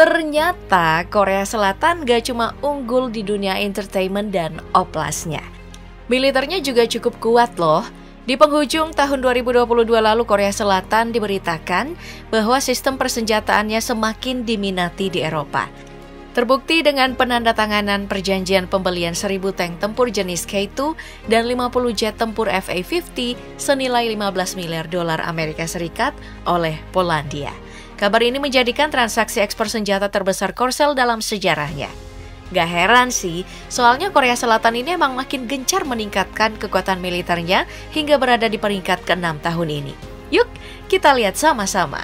Ternyata Korea Selatan gak cuma unggul di dunia entertainment dan oplasnya. Militernya juga cukup kuat loh. Di penghujung tahun 2022 lalu Korea Selatan diberitakan bahwa sistem persenjataannya semakin diminati di Eropa. Terbukti dengan penandatanganan perjanjian pembelian 1.000 tank tempur jenis K2 dan 50 jet tempur FA-50 senilai 15 miliar dolar Amerika Serikat oleh Polandia. Kabar ini menjadikan transaksi ekspor senjata terbesar Korsel dalam sejarahnya. Gak heran sih, soalnya Korea Selatan ini emang makin gencar meningkatkan kekuatan militernya hingga berada di peringkat ke-6 tahun ini. Yuk, kita lihat sama-sama.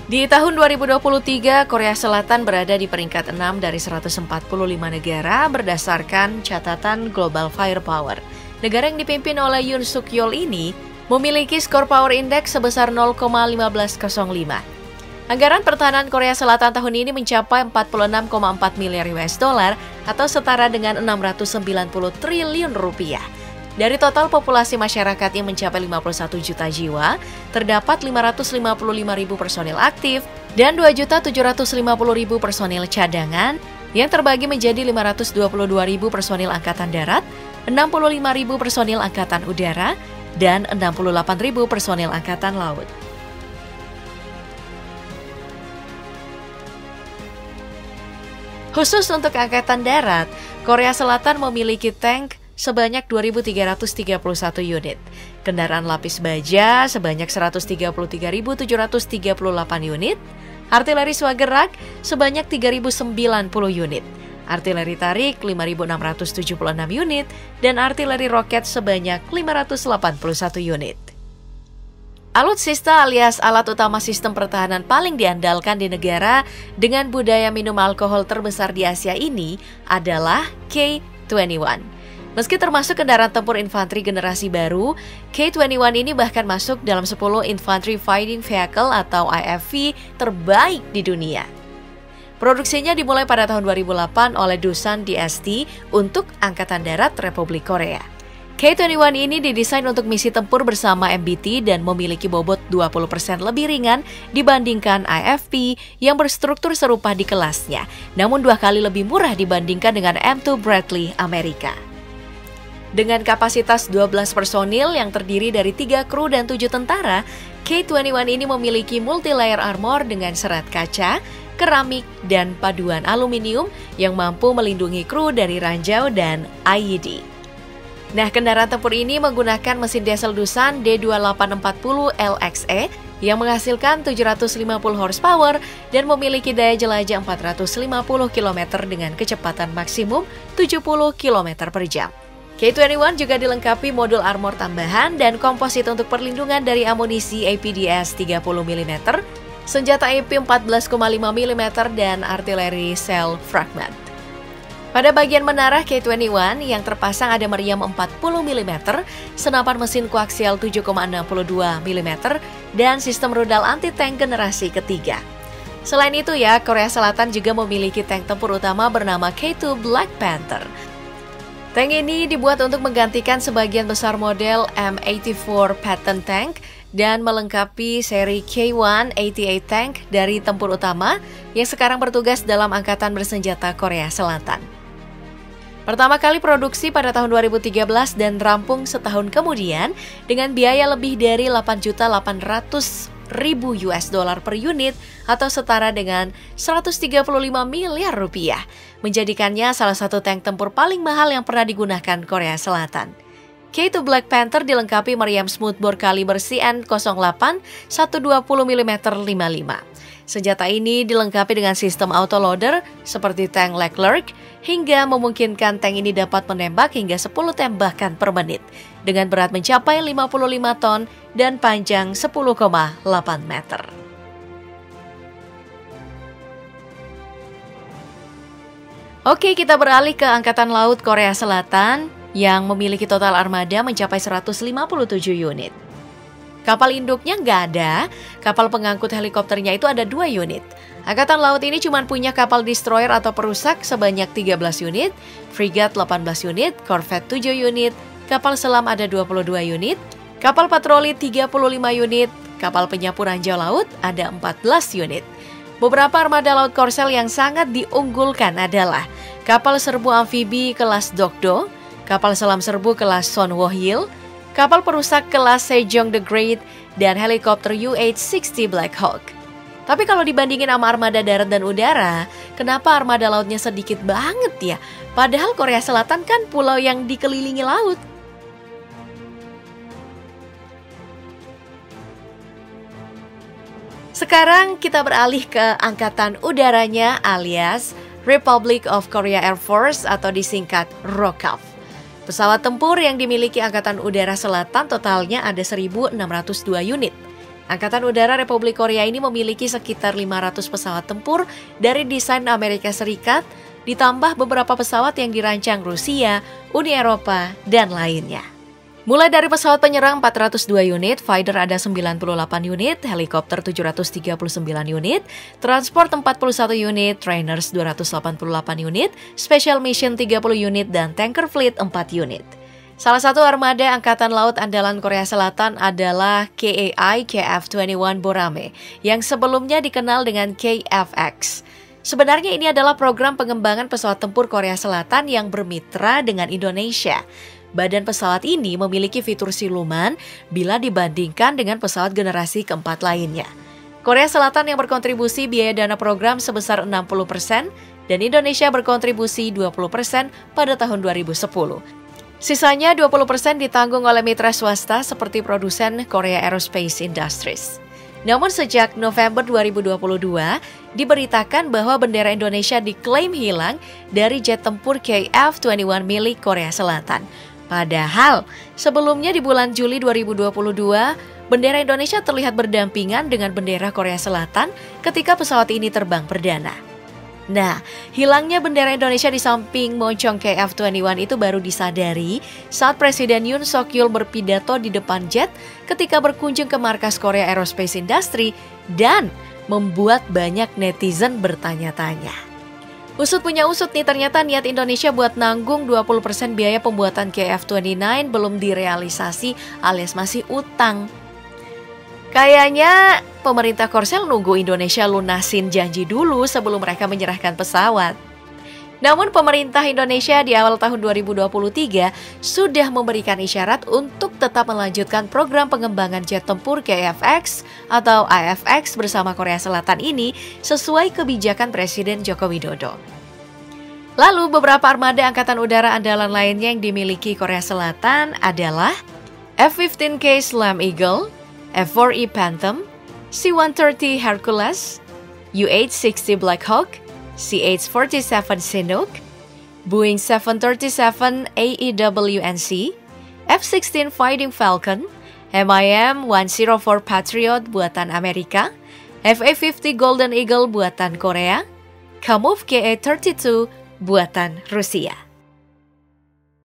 Di tahun 2023, Korea Selatan berada di peringkat 6 dari 145 negara berdasarkan catatan Global Firepower. Negara yang dipimpin oleh Yoon Suk Yeol ini memiliki skor Power Index sebesar 0,1505. Anggaran pertahanan Korea Selatan tahun ini mencapai 46,4 miliar US dollar atau setara dengan 690 triliun rupiah. Dari total populasi masyarakat yang mencapai 51 juta jiwa, terdapat 555 ribu personil aktif dan 2.750.000 personil cadangan yang terbagi menjadi 522 ribu personil Angkatan Darat, 65 ribu personil Angkatan Udara, dan 68 ribu personil Angkatan Laut. Khusus untuk Angkatan Darat, Korea Selatan memiliki tank sebanyak 2.331 unit, kendaraan lapis baja sebanyak 133.738 unit, artileri swagerak sebanyak 3.090 unit, artileri tarik 5.676 unit, dan artileri roket sebanyak 581 unit. Alutsista alias alat utama sistem pertahanan paling diandalkan di negara dengan budaya minum alkohol terbesar di Asia ini adalah K-21. Meski termasuk kendaraan tempur infanteri generasi baru, K-21 ini bahkan masuk dalam 10 Infantry Fighting Vehicle atau IFV terbaik di dunia. Produksinya dimulai pada tahun 2008 oleh Doosan DST untuk Angkatan Darat Republik Korea. K-21 ini didesain untuk misi tempur bersama MBT dan memiliki bobot 20% lebih ringan dibandingkan IFV yang berstruktur serupa di kelasnya, namun 2 kali lebih murah dibandingkan dengan M2 Bradley Amerika. Dengan kapasitas 12 personil yang terdiri dari 3 kru dan 7 tentara, K-21 ini memiliki multi-layer armor dengan serat kaca, keramik, dan paduan aluminium yang mampu melindungi kru dari ranjau dan IED. Nah, kendaraan tempur ini menggunakan mesin diesel Doosan D2840 LXE yang menghasilkan 750 horsepower dan memiliki daya jelajah 450 km dengan kecepatan maksimum 70 km per jam. K-21 juga dilengkapi modul armor tambahan dan komposit untuk perlindungan dari amunisi APDS 30 mm, senjata IP 14,5 mm, dan artileri shell fragment. Pada bagian menara K-21 yang terpasang ada meriam 40 mm, senapan mesin koaksial 7,62 mm, dan sistem rudal anti-tank generasi ketiga. Selain itu ya, Korea Selatan juga memiliki tank tempur utama bernama K2 Black Panther. Tank ini dibuat untuk menggantikan sebagian besar model M84 Patton Tank dan melengkapi seri K1-88 Tank dari tempur utama yang sekarang bertugas dalam Angkatan Bersenjata Korea Selatan. Pertama kali produksi pada tahun 2013 dan rampung setahun kemudian dengan biaya lebih dari 8.800.000 US dollar per unit atau setara dengan 135 miliar rupiah, menjadikannya salah satu tank tempur paling mahal yang pernah digunakan Korea Selatan. K2 Black Panther dilengkapi meriam smoothbore kaliber CN08 120 mm 55. Senjata ini dilengkapi dengan sistem autoloader seperti tank Leclerc hingga memungkinkan tank ini dapat menembak hingga 10 tembakan per menit dengan berat mencapai 55 ton dan panjang 10,8 meter. Oke, kita beralih ke Angkatan Laut Korea Selatan yang memiliki total armada mencapai 157 unit. Kapal induknya nggak ada, kapal pengangkut helikopternya itu ada 2 unit. Angkatan Laut ini cuma punya kapal destroyer atau perusak sebanyak 13 unit, frigat 18 unit, korvet 7 unit, kapal selam ada 22 unit, Kapal patroli 35 unit, kapal penyapu ranjau laut ada 14 unit. Beberapa armada laut Korsel yang sangat diunggulkan adalah kapal serbu amfibi kelas Dokdo, kapal selam serbu kelas Son Wohyil, kapal perusak kelas Sejong the Great, dan helikopter UH-60 Black Hawk. Tapi kalau dibandingin sama armada darat dan udara, kenapa armada lautnya sedikit banget ya? Padahal Korea Selatan kan pulau yang dikelilingi laut. Sekarang kita beralih ke angkatan udaranya alias Republic of Korea Air Force atau disingkat ROKAF. Pesawat tempur yang dimiliki Angkatan Udara Selatan totalnya ada 1.602 unit. Angkatan Udara Republik Korea ini memiliki sekitar 500 pesawat tempur dari desain Amerika Serikat, ditambah beberapa pesawat yang dirancang Rusia, Uni Eropa, dan lainnya. Mulai dari pesawat penyerang 402 unit, fighter ada 98 unit, helikopter 739 unit, transport 41 unit, trainers 288 unit, special mission 30 unit, dan tanker fleet 4 unit. Salah satu armada Angkatan Laut andalan Korea Selatan adalah KAI KF-21 Borame, yang sebelumnya dikenal dengan KFX. Sebenarnya ini adalah program pengembangan pesawat tempur Korea Selatan yang bermitra dengan Indonesia. Badan pesawat ini memiliki fitur siluman bila dibandingkan dengan pesawat generasi keempat lainnya. Korea Selatan yang berkontribusi biaya dana program sebesar 60% dan Indonesia berkontribusi 20% pada tahun 2010. Sisanya 20% ditanggung oleh mitra swasta seperti produsen Korea Aerospace Industries. Namun sejak November 2022, diberitakan bahwa bendera Indonesia diklaim hilang dari jet tempur KF-21 milik Korea Selatan. Padahal, sebelumnya di bulan Juli 2022, bendera Indonesia terlihat berdampingan dengan bendera Korea Selatan ketika pesawat ini terbang perdana. Nah, hilangnya bendera Indonesia di samping moncong KF-21 itu baru disadari saat Presiden Yoon Suk Yeol berpidato di depan jet ketika berkunjung ke markas Korea Aerospace Industry dan membuat banyak netizen bertanya-tanya. Usut punya usut nih, ternyata niat Indonesia buat nanggung 20% biaya pembuatan KF-29 belum direalisasi alias masih utang. Kayaknya pemerintah Korsel nunggu Indonesia lunasin janji dulu sebelum mereka menyerahkan pesawat. Namun pemerintah Indonesia di awal tahun 2023 sudah memberikan isyarat untuk tetap melanjutkan program pengembangan jet tempur KFX atau AFX bersama Korea Selatan ini sesuai kebijakan Presiden Joko Widodo. Lalu beberapa armada angkatan udara andalan lainnya yang dimiliki Korea Selatan adalah F-15K Slam Eagle, F-4E Phantom, C-130 Hercules, UH-60 Black Hawk, CH-47 Chinook, Boeing 737 AEW&C, F-16 Fighting Falcon, MIM-104 Patriot buatan Amerika, FA-50 Golden Eagle buatan Korea, Kamov KA-32 buatan Rusia.